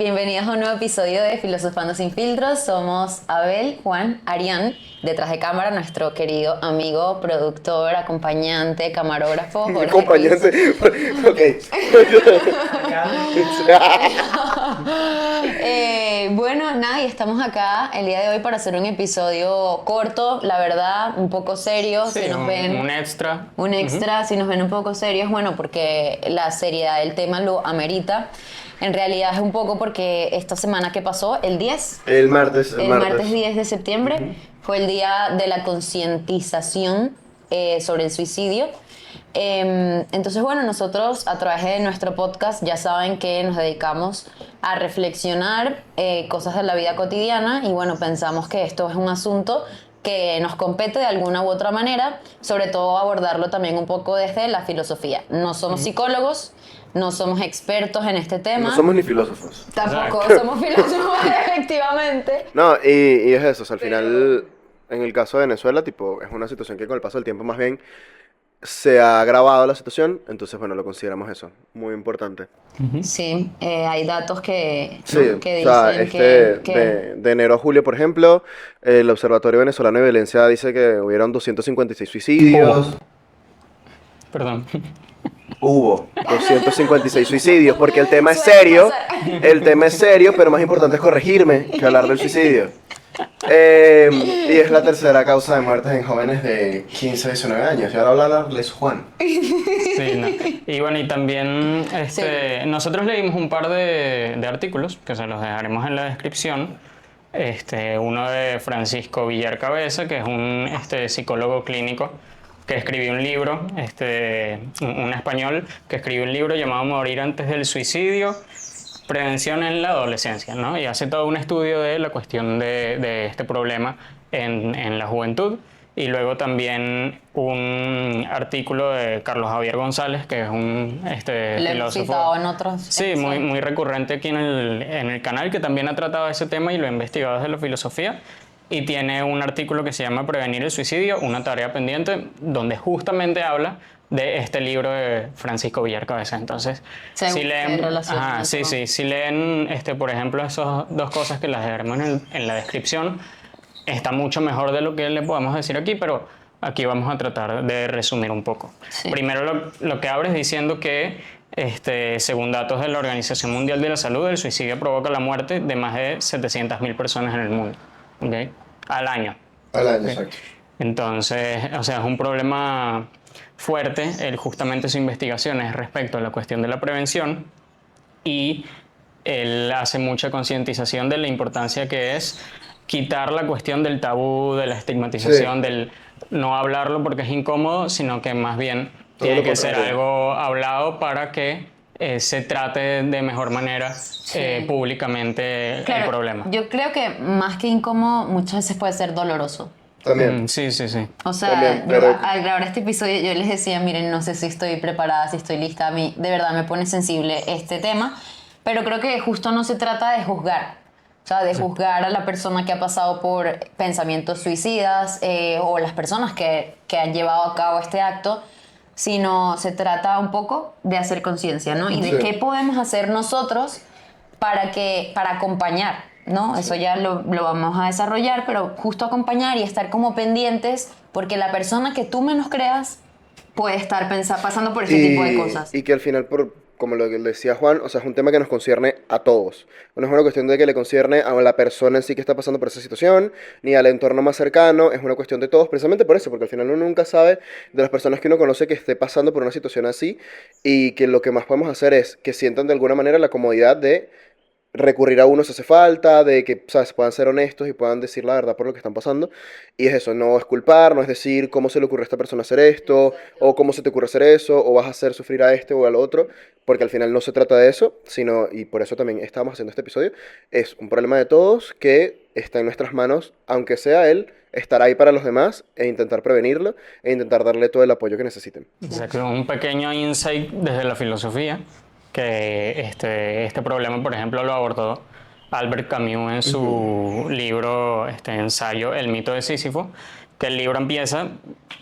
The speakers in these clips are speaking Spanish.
bienvenidos a un nuevo episodio de Filosofando sin filtros. Somos Abel, Juan, Arián, detrás de cámara nuestro querido amigo, productor, acompañante, camarógrafo. Jorge Acompañante, ok. Bueno, nada, y estamos acá el día de hoy para hacer un episodio corto, la verdad, un poco serio. Sí, si nos ven, un extra. un extra, si nos ven un poco serios, bueno, porque la seriedad del tema lo amerita. En realidad es un poco porque esta semana que pasó, el 10, El martes. el martes 10 de septiembre, fue el día de la concientización sobre el suicidio. Entonces, bueno, nosotros a través de nuestro podcast ya saben que nos dedicamos a reflexionar cosas de la vida cotidiana y bueno, pensamos que esto es un asunto que nos compete de alguna u otra manera, sobre todo abordarlo también un poco desde la filosofía. No somos psicólogos, no somos expertos en este tema. No somos ni filósofos. Tampoco Exacto. somos filósofos, efectivamente. No, y es eso, o sea, al final, en el caso de Venezuela, tipo, es una situación que con el paso del tiempo más bien se ha agravado la situación, entonces, bueno, lo consideramos eso, muy importante. Sí, hay datos que, Sí, ¿no? que o sea, dicen que de enero a julio, por ejemplo, el Observatorio Venezolano de Violencia dice que hubieron 256 suicidios. Perdón. Hubo 256 suicidios, porque el tema es Suele serio, pasar. el tema es serio, pero más importante es corregirme que hablar del suicidio. Y es la tercera causa de muertes en jóvenes de 15 a 19 años. Y ahora hablarles Juan. Sí, no. Y bueno, y también nosotros leímos un par de artículos que se los dejaremos en la descripción. Uno de Francisco Villar Cabeza, que es un psicólogo clínico que escribió un libro, un español, que escribió un libro llamado Morir antes del suicidio, prevención en la adolescencia, ¿no? Y hace todo un estudio de la cuestión de este problema en la juventud. Y luego también un artículo de Carlos Javier González, que es un le hemos filósofo. citado en otros Sí, muy, muy recurrente aquí en el canal, que también ha tratado ese tema y lo ha investigado desde la filosofía. Y tiene un artículo que se llama Prevenir el suicidio, una tarea pendiente, donde justamente habla de este libro de Francisco Villar Cabeza. Entonces, si leen, si leen por ejemplo, esas dos cosas que las dejaremos en la descripción, está mucho mejor de lo que le podemos decir aquí, pero aquí vamos a tratar de resumir un poco. Sí. Primero lo que abres diciendo que según datos de la Organización Mundial de la Salud, el suicidio provoca la muerte de más de 700.000 personas en el mundo, ¿okay? Al año. Al año, ¿Okay? exacto. Entonces, o sea, es un problema fuerte. Justamente su investigación es respecto a la cuestión de la prevención y él hace mucha concientización de la importancia que es quitar la cuestión del tabú, de la estigmatización, del no hablarlo porque es incómodo, sino que más bien Todo tiene lo que ser contrario. algo hablado para que se trate de mejor manera públicamente el Claro, problema. yo creo que más que incómodo, muchas veces puede ser doloroso. También. Sí. O sea, También, yo pero- al grabar este episodio yo les decía, miren, no sé si estoy preparada, si estoy lista, a mí de verdad me pone sensible este tema, pero creo que justo no se trata de juzgar, o sea, de juzgar a la persona que ha pasado por pensamientos suicidas o las personas que han llevado a cabo este acto, sino se trata un poco de hacer conciencia, ¿no? Y de Sí. qué podemos hacer nosotros para acompañar, ¿no? Eso ya lo vamos a desarrollar, pero justo acompañar y estar como pendientes, porque la persona que tú menos creas puede estar pasando por ese tipo de cosas. Y que al final, como lo que decía Juan, o sea, es un tema que nos concierne a todos. No es una cuestión de que le concierne a la persona en sí que está pasando por esa situación, ni al entorno más cercano, es una cuestión de todos, precisamente por eso, porque al final uno nunca sabe de las personas que uno conoce que esté pasando por una situación así, y que lo que más podemos hacer es que sientan de alguna manera la comodidad de recurrir a uno si hace falta, de que, ¿sabes?, puedan ser honestos y puedan decir la verdad por lo que están pasando. Y es eso, no es culpar, no es decir cómo se le ocurre a esta persona hacer esto, o cómo se te ocurre hacer eso, o vas a hacer sufrir a este o al otro, porque al final no se trata de eso, sino, y por eso también estamos haciendo este episodio, es un problema de todos que está en nuestras manos, aunque sea él, estar ahí para los demás e intentar prevenirlo e intentar darle todo el apoyo que necesiten. Exacto, un pequeño insight desde la filosofía, que este problema, por ejemplo, lo abordó Albert Camus en su libro, ensayo El mito de Sísifo, que el libro empieza,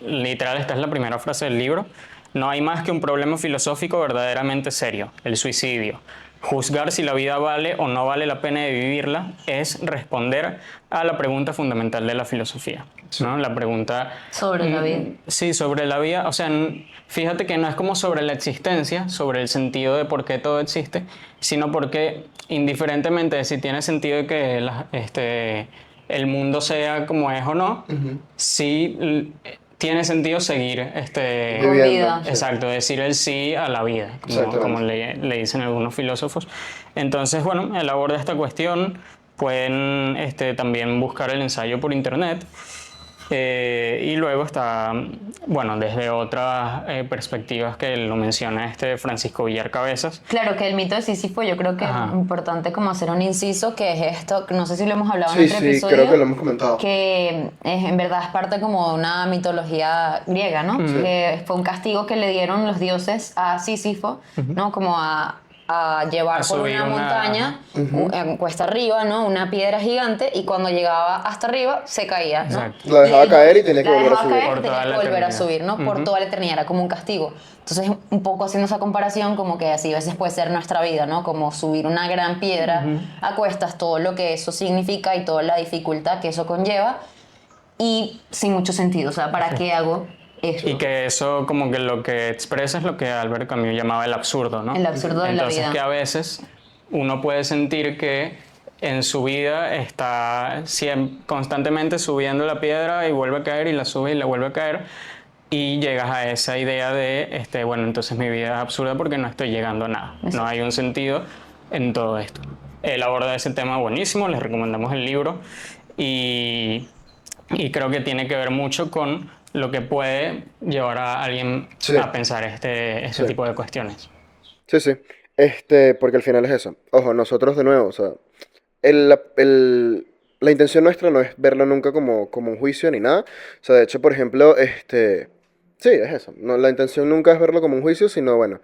literal, esta es la primera frase del libro: no hay más que un problema filosófico verdaderamente serio, el suicidio. juzgar si la vida vale o no vale la pena de vivirla es responder a la pregunta fundamental de la filosofía, ¿no? La pregunta... Sobre la vida. Sí, sobre la vida. O sea, fíjate que no es como sobre la existencia, sobre el sentido de por qué todo existe, sino porque indiferentemente de si tiene sentido de que el mundo sea como es o no, sí tiene sentido seguir Con vida. exacto, decir el sí a la vida, como le dicen algunos filósofos. Entonces, bueno, él aborda esta cuestión. Pueden también buscar el ensayo por internet. Y luego está, bueno, desde otras perspectivas que lo menciona Francisco Villar Cabezas. Claro, que el mito de Sísifo yo creo que Ajá. es importante como hacer un inciso, que es esto, que no sé si lo hemos hablado en Sí, otro sí, episodio. creo que lo hemos comentado. Que en verdad es parte como de una mitología griega, ¿no? Que fue un castigo que le dieron los dioses a Sísifo, ¿no? Como a llevar A por subir una una- montaña, cuesta arriba, ¿no? Una piedra gigante, y cuando llegaba hasta arriba se caía, ¿no? Exacto. La dejaba Y él caer y tenía que la volver a dejaba subir. caer, Por tenía toda que la volver a eternidad. subir, ¿no? Por toda la eternidad, era como un castigo. Entonces, un poco haciendo esa comparación, como que así a veces puede ser nuestra vida, ¿no? Como subir una gran piedra a cuestas, todo lo que eso significa y toda la dificultad que eso conlleva, y sin mucho sentido. O sea, ¿para qué hago eso? Y que eso como que lo que expresa es lo que Albert Camus llamaba el absurdo, ¿no? El absurdo de la Entonces vida. que a veces uno puede sentir que en su vida está constantemente subiendo la piedra y vuelve a caer y la sube y la vuelve a caer, y llegas a esa idea de, bueno, entonces mi vida es absurda porque no estoy llegando a nada. No hay un sentido en todo esto. Él aborda ese tema buenísimo, les recomendamos el libro, y creo que tiene que ver mucho con lo que puede llevar a alguien Sí. a pensar este Sí. tipo de cuestiones. Sí, sí. Porque al final es eso. Ojo, nosotros de nuevo, o sea, la intención nuestra no es verlo nunca como un juicio ni nada. O sea, de hecho, por ejemplo, sí, es eso. No, la intención nunca es verlo como un juicio, sino, bueno,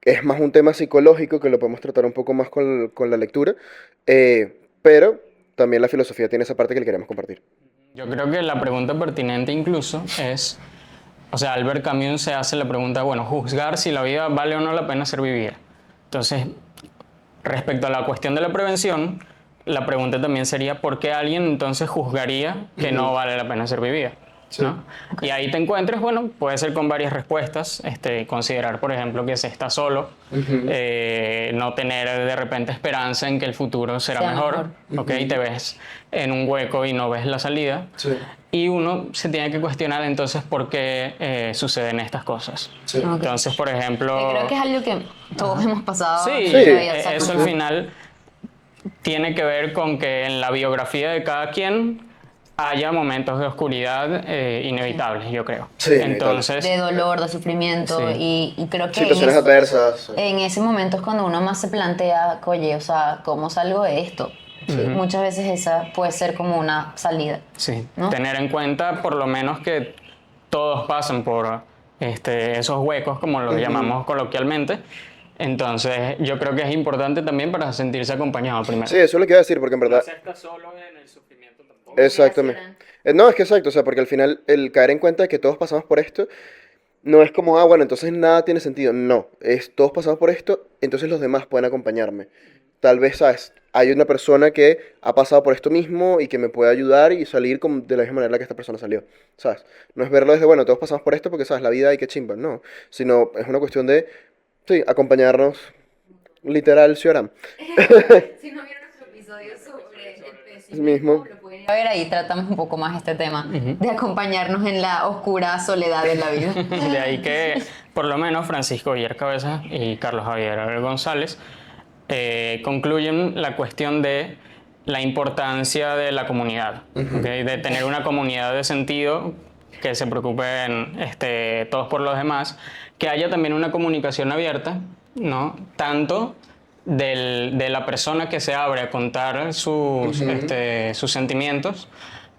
es más un tema psicológico que lo podemos tratar un poco más con la lectura. Pero también la filosofía tiene esa parte que le queremos compartir. Yo creo que la pregunta pertinente incluso es, o sea, Albert Camus se hace la pregunta, bueno, juzgar si la vida vale o no la pena ser vivida. Entonces, respecto a la cuestión de la prevención, la pregunta también sería, ¿por qué alguien entonces juzgaría que no vale la pena ser vivida? ¿No? Y ahí te encuentres, bueno, puede ser con varias respuestas, considerar, por ejemplo, que se está solo, no tener de repente esperanza en que el futuro será Sea mejor, ¿ok? Te ves en un hueco y no ves la salida. Sí. Y uno se tiene que cuestionar entonces por qué suceden estas cosas. Sí. Entonces, por ejemplo... Que creo que es algo que todos hemos pasado. Sí, en nuestra vida, o sea, eso al como- final tiene que ver con que en la biografía de cada quien haya momentos de oscuridad inevitables, yo creo. Sí, inevitables. Entonces, de dolor, de sufrimiento, Sí. y creo que Situaciones adversas. Sí. en ese momento es cuando uno más se plantea, oye, o sea, ¿cómo salgo de esto? Muchas veces esa puede ser como una salida. sí, ¿no? tener en cuenta por lo menos que todos pasan por esos huecos, como los llamamos coloquialmente. Entonces, yo creo que es importante también para sentirse acompañado primero. Sí, eso es lo que iba a decir, porque en verdad... estás solo en el sufrimiento tampoco. Exactamente. No, es que exacto, o sea, porque al final el caer en cuenta de que todos pasamos por esto no es como, bueno, entonces nada tiene sentido. No, es todos pasamos por esto, entonces los demás pueden acompañarme. Tal vez, ¿sabes? Hay una persona que ha pasado por esto mismo y que me puede ayudar y salir de la misma manera que esta persona salió, ¿sabes? No es verlo desde, bueno, todos pasamos por esto porque, ¿sabes? La vida hay que chimba, no. Sino es una cuestión de, sí, acompañarnos, literal, Cioram. Si no vieron nuestro episodio sobre el Mismo. lo pueden ir a ver, ahí tratamos un poco más este tema de acompañarnos en la oscura soledad de la vida. De ahí que, por lo menos, Francisco Villar Cabeza y Carlos Javier González concluyen la cuestión de la importancia de la comunidad, ¿okay? De tener una comunidad de sentido que se preocupen todos por los demás, que haya también una comunicación abierta, ¿no? Tanto de la persona que se abre a contar sus sentimientos,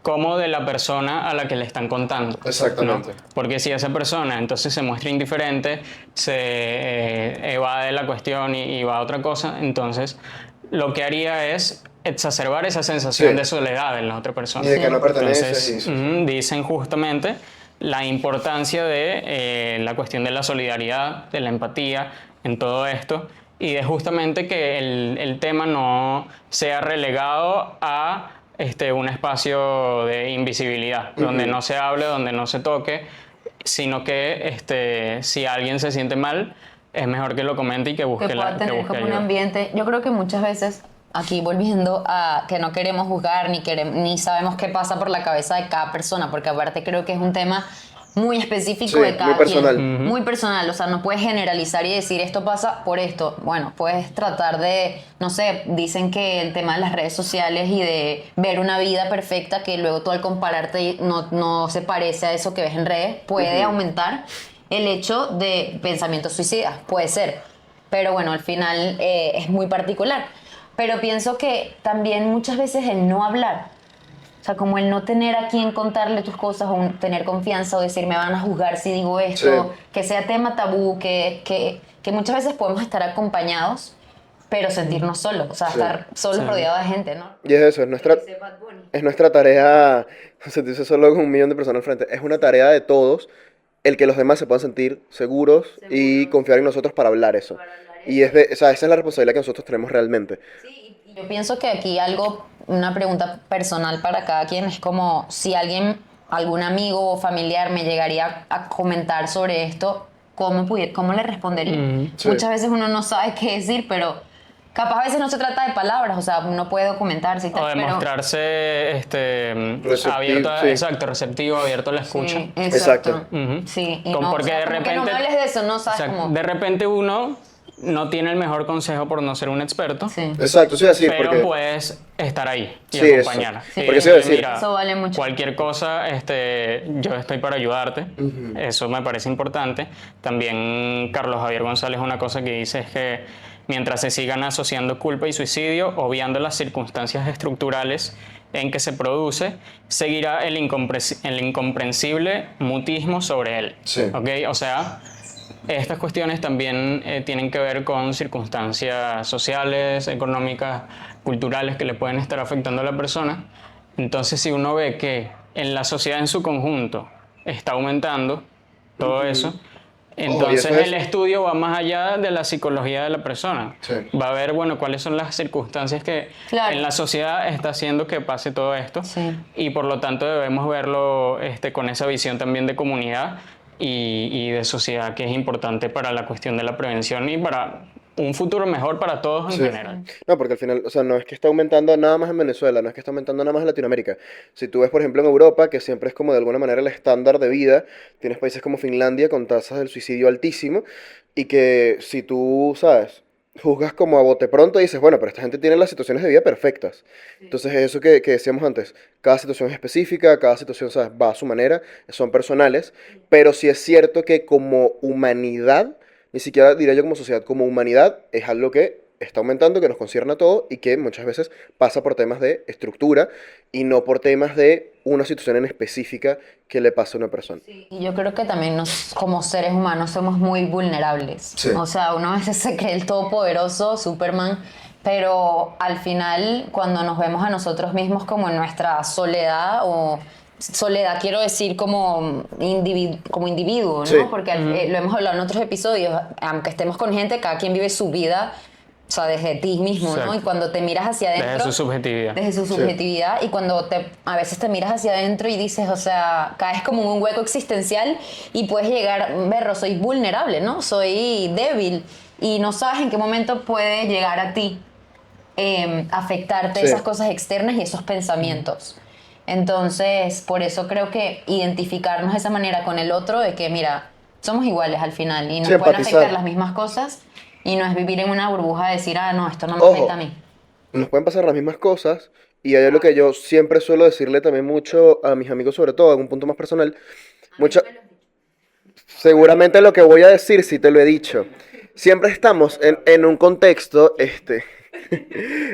como de la persona a la que le están contando. Exactamente. ¿no? Porque si esa persona entonces se muestra indiferente, se evade la cuestión y va a otra cosa, entonces lo que haría es exacerbar esa sensación Sí. de soledad en la otra persona. Y de que no perteneces. Entonces, y- dicen justamente la importancia de la cuestión de la solidaridad, de la empatía en todo esto, y de justamente que el tema no sea relegado a un espacio de invisibilidad, donde no se hable, donde no se toque, sino que si alguien se siente mal, es mejor que lo comente y que Que busque, pueda que tener busque como un ayuda. ambiente. Yo creo que muchas veces, aquí volviendo a que no queremos juzgar ni sabemos qué pasa por la cabeza de cada persona, porque aparte creo que es un tema muy específico Sí, de muy cada personal. quien, muy personal, o sea, no puedes generalizar y decir esto pasa por esto. Bueno, puedes tratar de, no sé, dicen que el tema de las redes sociales y de ver una vida perfecta que luego tú al compararte no se parece a eso que ves en redes, puede aumentar el hecho de pensamientos suicidas, puede ser. Pero bueno, al final es muy particular. Pero pienso que también muchas veces el no hablar, o sea, como el no tener a quien contarle tus cosas o tener confianza o decir me van a juzgar si digo esto, Sí. que sea tema tabú, que muchas veces podemos estar acompañados, pero sentirnos solos, o sea, Sí. estar solos Sí. rodeados de gente, ¿no? Y es eso, es nuestra tarea sentirse solo con un millón de personas al frente. Es una tarea de todos el que los demás se puedan sentir seguros y confiar en nosotros para hablar eso. Y o sea, esa es la responsabilidad que nosotros tenemos realmente. Sí, y yo pienso que aquí una pregunta personal para cada quien es como si algún amigo o familiar me llegaría a comentar sobre esto, ¿cómo le respondería? Sí. Muchas veces uno no sabe qué decir, pero capaz a veces no se trata de palabras, o sea, uno puede documentarse y O tal, pero... demostrarse Receptivo, abierto, sí. exacto, receptivo, abierto a la escucha. Sí, exacto. Ujú. Sí, y Porque o sea, de como repente, que no me hables de eso, no sabes exacto, cómo... de repente uno no tiene el mejor consejo por no ser un experto, Sí. Exacto, sí, así, pero porque... puedes estar ahí y Sí, eso. acompañar. Sí, Y porque se iba a decirle, decir. mira, Eso vale mucho. cualquier cosa, yo estoy para ayudarte. Eso me parece importante. También Carlos Javier González, una cosa que dice es que mientras se sigan asociando culpa y suicidio, obviando las circunstancias estructurales en que se produce, seguirá el incomprensible mutismo sobre él. Sí. ¿Ok? O sea, estas cuestiones también tienen que ver con circunstancias sociales, económicas, culturales que le pueden estar afectando a la persona. Entonces, si uno ve que en la sociedad en su conjunto está aumentando todo eso, y entonces eso es- el estudio va más allá de la psicología de la persona. Sí. Va a ver, bueno, cuáles son las circunstancias que Claro. en la sociedad está haciendo que pase todo esto. Sí. Y por lo tanto debemos verlo con esa visión también de comunidad y de sociedad que es importante para la cuestión de la prevención y para un futuro mejor para todos en Sí. general. No, porque al final, o sea, no es que está aumentando nada más en Venezuela, no es que está aumentando nada más en Latinoamérica. Si tú ves, por ejemplo, en Europa, que siempre es como de alguna manera el estándar de vida, tienes países como Finlandia con tasas del suicidio altísimo, y que si tú, sabes, juzgas como a bote pronto y dices, bueno, pero esta gente tiene las situaciones de vida perfectas. Entonces, eso que decíamos antes, cada situación es específica, cada situación, sabes, va a su manera, son personales, pero sí es cierto que como humanidad, ni siquiera diría yo como sociedad, como humanidad, es algo que está aumentando, que nos concierne a todos y que muchas veces pasa por temas de estructura y no por temas de una situación en específica que le pasa a una persona. Y yo creo que también como seres humanos somos muy vulnerables. Sí. O sea, uno a veces se cree el todopoderoso, Superman, pero al final cuando nos vemos a nosotros mismos como en nuestra soledad o soledad quiero decir como individuo, ¿no? Sí. Porque lo hemos hablado en otros episodios, aunque estemos con gente, cada quien vive su vida, o sea, desde ti mismo, ¿no? Exacto. Y cuando te miras hacia adentro... Desde su subjetividad. Desde su subjetividad y cuando a veces te miras hacia adentro y dices, o sea, caes como en un hueco existencial y puedes llegar, berro, soy vulnerable, ¿no? Soy débil y no sabes en qué momento puede llegar a ti afectarte Sí. esas cosas externas y esos pensamientos. Entonces, por eso creo que identificarnos de esa manera con el otro, de que, mira, somos iguales al final y nos Sí, pueden empatizar. afectar las mismas cosas y no es vivir en una burbuja de decir, ah, no, esto no me Ojo. afecta a mí. Nos pueden pasar las mismas cosas y hay algo que yo siempre suelo decirle también mucho a mis amigos, sobre todo en un punto más personal. Seguramente lo que voy a decir sí te lo he dicho. Siempre estamos en un contexto,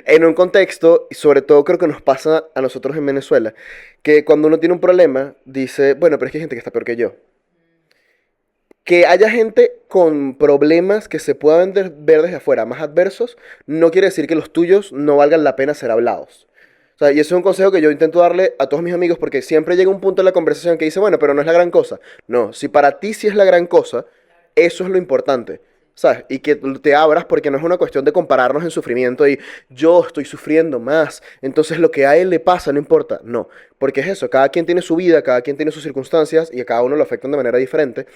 en un contexto, y sobre todo creo que nos pasa a nosotros en Venezuela, que cuando uno tiene un problema, dice, bueno, pero es que hay gente que está peor que yo. Que haya gente con problemas que se puedan ver desde afuera más adversos, no quiere decir que los tuyos no valgan la pena ser hablados. O sea, y eso es un consejo que yo intento darle a todos mis amigos porque siempre llega un punto en la conversación que dice, bueno, pero no es la gran cosa. No, si para ti sí es la gran cosa, eso es lo importante. ¿sabes? Y que te abras porque no es una cuestión de compararnos en sufrimiento y yo estoy sufriendo más, entonces lo que a él le pasa no importa. No, porque es eso, cada quien tiene su vida, cada quien tiene sus circunstancias y a cada uno lo afectan de manera diferente.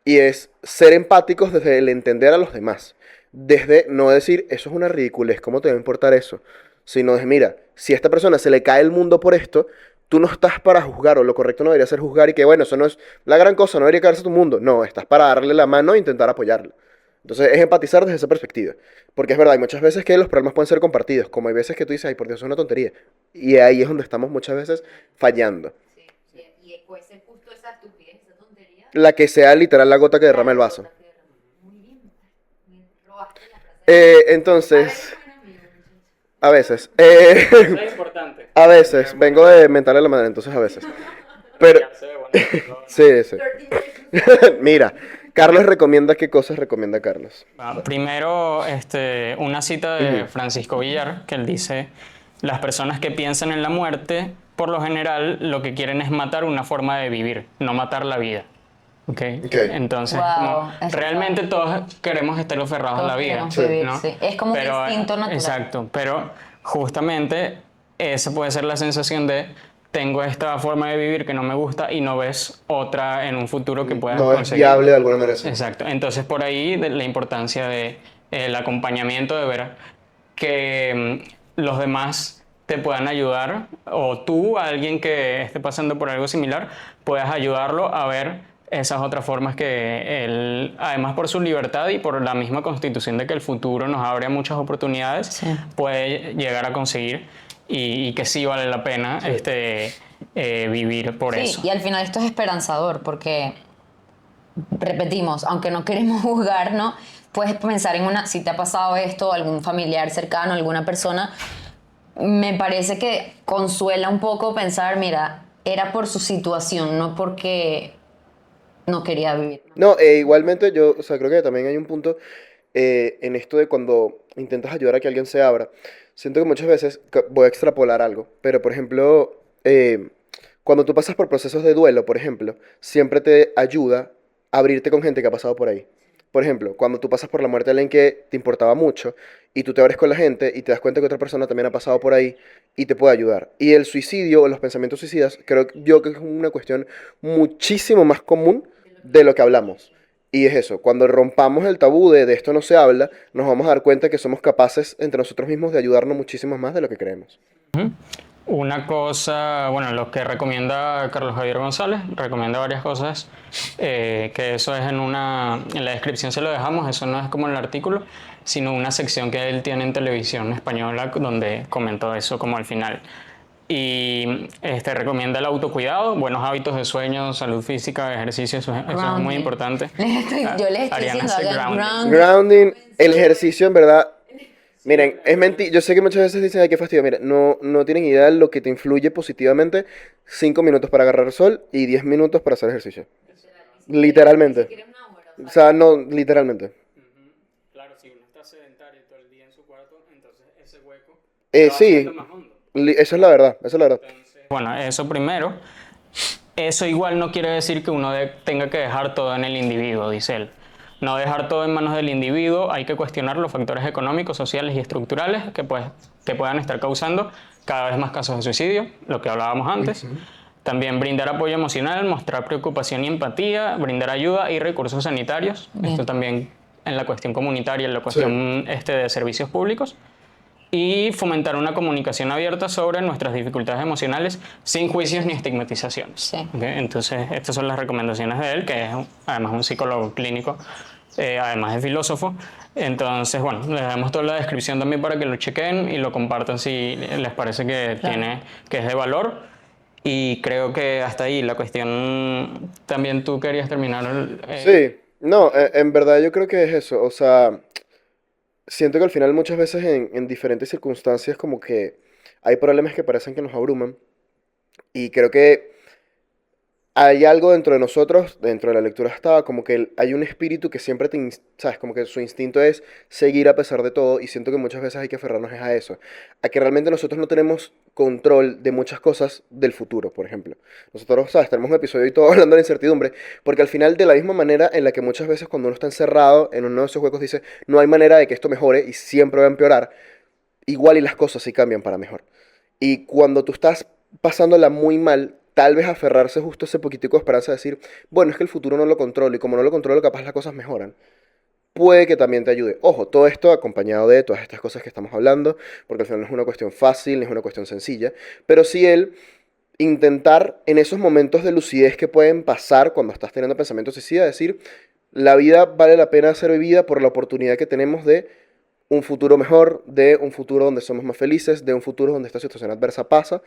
Y es ser empáticos desde el entender a los demás. Desde no decir, eso es una ridiculez, ¿cómo te va a importar eso? Sino de, mira, si a esta persona se le cae el mundo por esto, tú no estás para juzgar, o lo correcto no debería ser juzgar y que, bueno, eso no es la gran cosa, no debería caerse tu mundo. No, estás para darle la mano e intentar apoyarlo. Entonces es empatizar desde esa perspectiva. Porque es verdad, hay muchas veces que los problemas pueden ser compartidos, como hay veces que tú dices, ay, por Dios, es una tontería. Y ahí es donde estamos muchas veces fallando. Sí, sí, y puede ser justo esa estupidez, esa tontería. La que sea literal la gota que derrama el vaso. Muy bien, me robaste la frase. Entonces, Buena amiga, muchacho. a veces. Eso es importante. A veces. Vengo de mentarle la madre, entonces a veces. Pero, Ya sé, bueno, sí, sí. 30 minutes. Mira, Carlos recomienda qué cosas recomienda Carlos. Primero, una cita de Francisco Villar, que él dice, las personas que piensan en la muerte, por lo general, lo que quieren es matar una forma de vivir, no matar la vida. ¿Ok? Ok. Entonces, Wow, como, eso realmente todos queremos estar aferrados a Todos la vida. queremos vivir, ¿no? sí. Es como un instinto natural. Exacto, pero justamente esa puede ser la sensación de tengo esta forma de vivir que no me gusta y no ves otra en un futuro que puedas No es conseguir. viable de alguna manera. Sí. Exacto. Entonces, por ahí la importancia de el acompañamiento, de ver que los demás te puedan ayudar, o tú, alguien que esté pasando por algo similar, puedas ayudarlo a ver esas otras formas que él, además por su libertad y por la misma constitución de que el futuro nos abre muchas oportunidades, Sí. puede llegar a conseguir y que sí vale la pena vivir por Sí, eso. y al final esto es esperanzador porque, repetimos, aunque no queremos juzgar, ¿no? Puedes pensar en si te ha pasado esto, algún familiar cercano, alguna persona, me parece que consuela un poco pensar, mira, era por su situación, no porque no quería vivir. No, igualmente yo, o sea, creo que también hay un punto en esto de cuando intentas ayudar a que alguien se abra. Siento que muchas veces, voy a extrapolar algo, pero por ejemplo, cuando tú pasas por procesos de duelo, por ejemplo, siempre te ayuda a abrirte con gente que ha pasado por ahí. Por ejemplo, cuando tú pasas por la muerte de alguien que te importaba mucho y tú te abres con la gente y te das cuenta que otra persona también ha pasado por ahí y te puede ayudar. Y el suicidio o los pensamientos suicidas, creo yo que es una cuestión muchísimo más común de lo que hablamos. Y es eso, cuando rompamos el tabú de esto no se habla, nos vamos a dar cuenta que somos capaces entre nosotros mismos de ayudarnos muchísimo más de lo que creemos. Una cosa, bueno, lo que recomienda Carlos Javier González, recomienda varias cosas, que eso es en la descripción se lo dejamos, eso no es como en el artículo, sino una sección que él tiene en televisión española donde comentó eso como al final. Y recomienda el autocuidado, buenos hábitos de sueño, salud física, ejercicio, eso es muy Grounding. importante. Yo les estoy Ariana diciendo, hace hagan grounding. Grounding, el ejercicio en verdad, miren, es mentira, yo sé que muchas veces dicen, ay, qué fastidio, miren, no tienen idea de lo que te influye positivamente 5 minutos para agarrar el sol y 10 minutos para hacer ejercicio. Literalmente. O sea, no, literalmente. Claro, si uno está sedentario todo el día en su cuarto, entonces ese hueco Sí, eso es la verdad, eso es la verdad. Bueno, eso primero. Eso igual no quiere decir que uno tenga que dejar todo en el individuo, dice él. No dejar todo en manos del individuo, hay que cuestionar los factores económicos, sociales y estructurales que puedan estar causando cada vez más casos de suicidio, lo que hablábamos antes. También brindar apoyo emocional, mostrar preocupación y empatía, brindar ayuda y recursos sanitarios. Bien. Esto también en la cuestión comunitaria, en la cuestión de servicios públicos. Y fomentar una comunicación abierta sobre nuestras dificultades emocionales sin juicios ni estigmatizaciones. Sí. ¿Okay? Entonces, estas son las recomendaciones de él, que es además un psicólogo clínico, además de filósofo. Entonces, bueno, les damos toda la descripción también para que lo chequen y lo compartan si les parece que, que es de valor. Y creo que hasta ahí la cuestión, también tú querías terminar. Sí, no, en verdad yo creo que es eso, o sea, siento que al final muchas veces en diferentes circunstancias como que hay problemas que parecen que nos abruman y creo que hay algo dentro de nosotros, dentro de la lectura estaba, como que hay un espíritu que siempre ¿sabes? Como que su instinto es seguir a pesar de todo y siento que muchas veces hay que aferrarnos es a eso, a que realmente nosotros no tenemos control de muchas cosas del futuro, por ejemplo. Nosotros, ¿sabes? Tenemos un episodio y todo hablando de la incertidumbre, porque al final de la misma manera en la que muchas veces cuando uno está encerrado en uno de esos huecos dice, no hay manera de que esto mejore y siempre va a empeorar, igual y las cosas sí cambian para mejor. Y cuando tú estás pasándola muy mal, tal vez aferrarse justo a ese poquitico de esperanza de decir, bueno, es que el futuro no lo controlo y como no lo controlo, capaz las cosas mejoran. Puede que también te ayude. Ojo, todo esto acompañado de todas estas cosas que estamos hablando, porque al final no es una cuestión fácil, no es una cuestión sencilla, pero sí el intentar en esos momentos de lucidez que pueden pasar cuando estás teniendo pensamientos suicidas, decir, la vida vale la pena ser vivida por la oportunidad que tenemos de un futuro mejor, de un futuro donde somos más felices, de un futuro donde esta situación adversa pasa.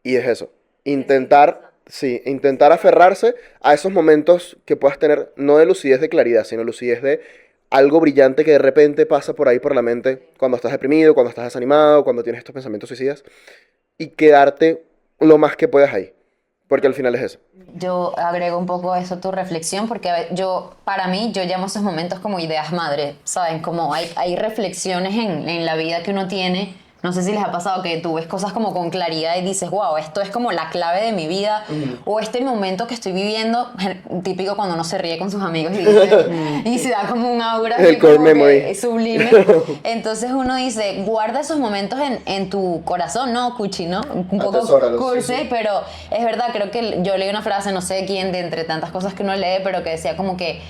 Y es eso, intentar, sí, intentar aferrarse a esos momentos que puedas tener, no de lucidez de claridad, sino lucidez de algo brillante que de repente pasa por ahí por la mente cuando estás deprimido, cuando estás desanimado, cuando tienes estos pensamientos suicidas, y quedarte lo más que puedas ahí, porque al final es eso. Yo agrego un poco a eso tu reflexión, porque para mí, yo llamo esos momentos como ideas madre, ¿saben? Como hay reflexiones en la vida que uno tiene. No sé si les ha pasado que tú ves cosas como con claridad y dices, wow, esto es como la clave de mi vida, o este momento que estoy viviendo, típico cuando uno se ríe con sus amigos y se da como un aura El así core como que memory. sublime. Entonces uno dice, guarda esos momentos en tu corazón, ¿no? Cuchi, ¿no? Un poco Atesóralos, cursi, sí, sí. pero es verdad, creo que yo leí una frase, no sé de quién, de entre tantas cosas que uno lee, pero que decía como que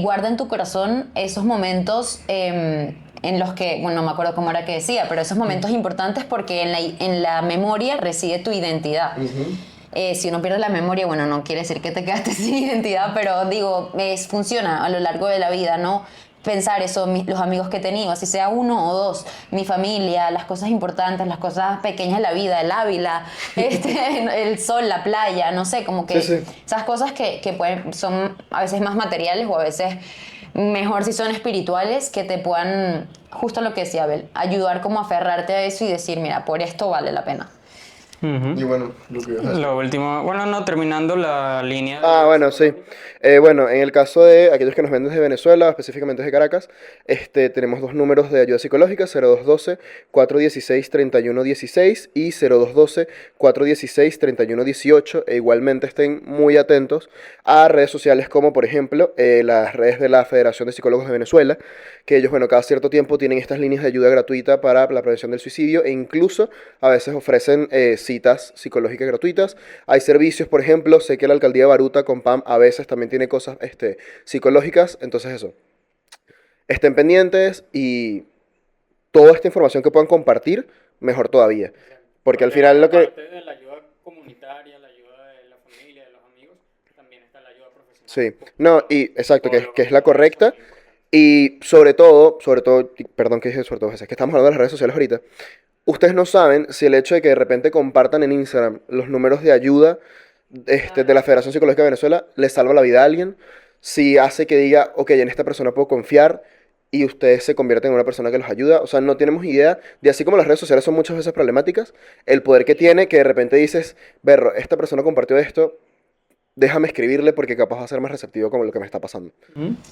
guarda en tu corazón esos momentos en los que, bueno, no me acuerdo cómo era que decía, pero esos momentos importantes porque en la memoria reside tu identidad. Si uno pierde la memoria, bueno, no quiere decir que te quedaste sin identidad, pero digo, funciona a lo largo de la vida, ¿no? Pensar eso, los amigos que he tenido, así sea uno o dos, mi familia, las cosas importantes, las cosas pequeñas de la vida, el Ávila, el sol, la playa, no sé, como que Sí, sí. esas cosas que son a veces más materiales o a veces mejor si son espirituales, que te puedan, justo lo que decía Abel, ayudar como a aferrarte a eso y decir, mira, por esto vale la pena. Y bueno, lo que ibas a decir. Lo último, bueno, no, terminando la línea Ah, de bueno, sí. Bueno, en el caso de aquellos que nos ven desde Venezuela, específicamente desde Caracas, tenemos dos números de ayuda psicológica, 0212-416-3116 y 0212-416-3118. E igualmente estén muy atentos a redes sociales como, por ejemplo, las redes de la Federación de Psicólogos de Venezuela, que ellos, bueno, cada cierto tiempo tienen estas líneas de ayuda gratuita para la prevención del suicidio e incluso a veces ofrecen citas psicológicas gratuitas. Hay servicios, por ejemplo, sé que la alcaldía de Baruta con PAM a veces también tiene cosas psicológicas, entonces eso. Estén pendientes y toda esta información que puedan compartir, mejor todavía. Porque al final lo que... aparte de la ayuda comunitaria, la ayuda de la familia, de los amigos, también está la ayuda profesional. Sí, no, y exacto, que es la correcta. Y sobre todo, perdón que dije sobre todo, es que estamos hablando de las redes sociales ahorita. Ustedes no saben si el hecho de que de repente compartan en Instagram los números de ayuda de la Federación Psicológica de Venezuela les salva la vida a alguien, si hace que diga, ok, en esta persona puedo confiar y ustedes se convierten en una persona que los ayuda. O sea, no tenemos idea de así como las redes sociales son muchas veces problemáticas, el poder que tiene que de repente dices, berro, esta persona compartió esto, déjame escribirle porque capaz va a ser más receptivo con lo que me está pasando.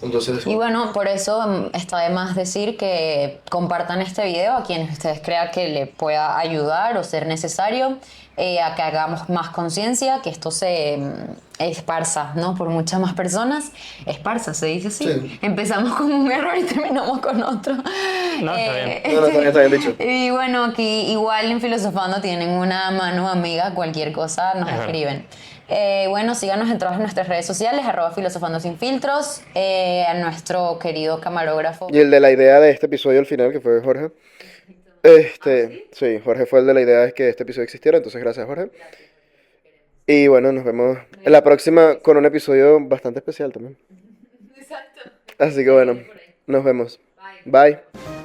Entonces, Y bueno, por eso está de más decir que compartan este video a quienes ustedes crean que le pueda ayudar o ser necesario, a que hagamos más conciencia, que esto se esparza, ¿no? Por muchas más personas. Esparza, se dice así. Sí. Empezamos con un error y terminamos con otro. No, está bien. No, está bien dicho. Y bueno, aquí igual en Filosofando tienen una mano amiga, cualquier cosa nos Es verdad. escriben. Bueno, síganos en todas nuestras redes sociales, @filosofando sin filtros, a nuestro querido camarógrafo. Y el de la idea de este episodio al final, que fue Jorge. Sí, Jorge fue el de la idea de que este episodio existiera, entonces gracias, Jorge. Y bueno, nos vemos en la próxima con un episodio bastante especial también. Exacto. Así que bueno, nos vemos. Bye.